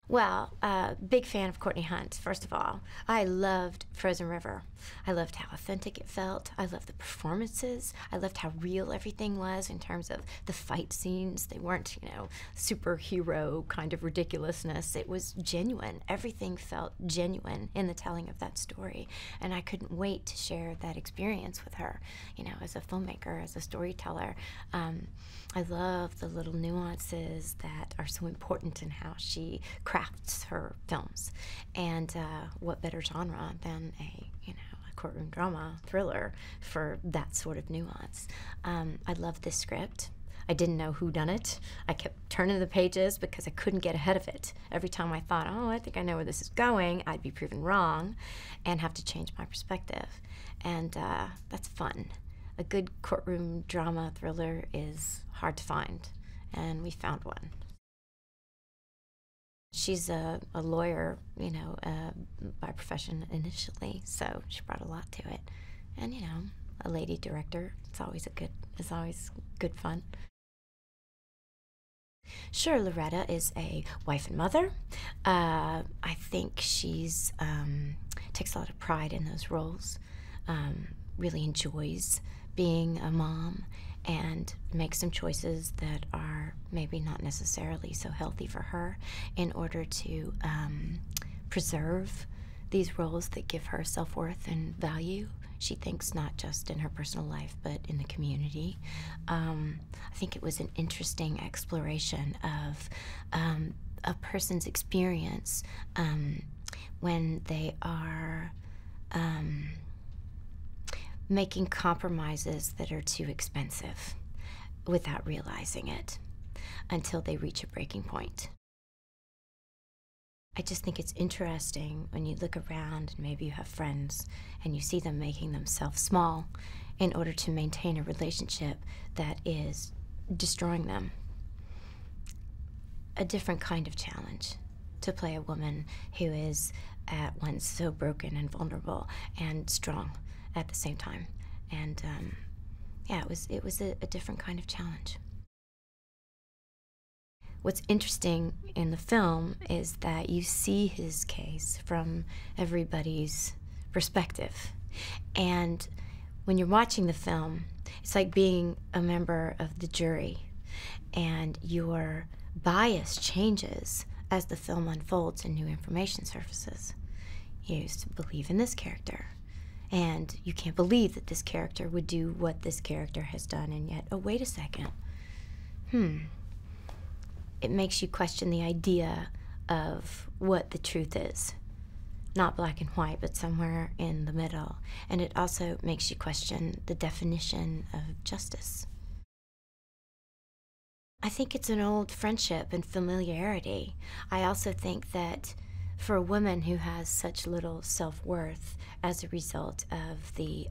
Well, big fan of Courtney Hunt, first of all. I loved Frozen River. I loved how authentic it felt. I loved the performances. I loved how real everything was in terms of the fight scenes. They weren't, you know, superhero kind of ridiculousness. It was genuine. Everything felt genuine in the telling of that story. And I couldn't wait to share that experience with her, you know, as a filmmaker, as a storyteller. I love the little nuances that are so important in how she crafts her films. And what better genre than a courtroom drama thriller for that sort of nuance. I love this script. I didn't know who done it. I kept turning the pages because I couldn't get ahead of it. Every time I thought, oh, I think I know where this is going, I'd be proven wrong and have to change my perspective. And that's fun. A good courtroom drama thriller is hard to find, and we found one. She's a lawyer, you know, by profession initially, so she brought a lot to it. And, you know, a lady director, it's always good fun. Sure, Loretta is a wife and mother. I think she's takes a lot of pride in those roles, really enjoys being a mom, and make some choices that are maybe not necessarily so healthy for her in order to preserve these roles that give her self-worth and value. She thinks not just in her personal life, but in the community. I think it was an interesting exploration of a person's experience when they are making compromises that are too expensive without realizing it until they reach a breaking point. I just think it's interesting when you look around and maybe you have friends and you see them making themselves small in order to maintain a relationship that is destroying them. A different kind of challenge to play a woman who is at once so broken and vulnerable and strong at the same time. And yeah, it was a different kind of challenge. What's interesting in the film is that you see his case from everybody's perspective. And when you're watching the film, it's like being a member of the jury, and your bias changes as the film unfolds and new information surfaces. You used to believe in this character, and you can't believe that this character would do what this character has done, and yet, oh, wait a second. It makes you question the idea of what the truth is. Not black and white, but somewhere in the middle. And it also makes you question the definition of justice. I think it's an old friendship and familiarity. I also think that for a woman who has such little self-worth as a result of the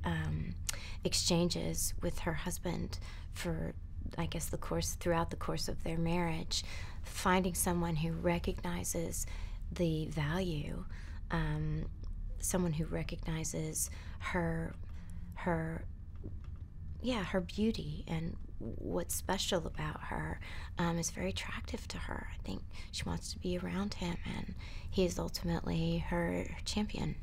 exchanges with her husband for, I guess, throughout the course of their marriage, finding someone who recognizes the value, someone who recognizes her beauty and what's special about her is very attractive to her. I think she wants to be around him, and he is ultimately her champion.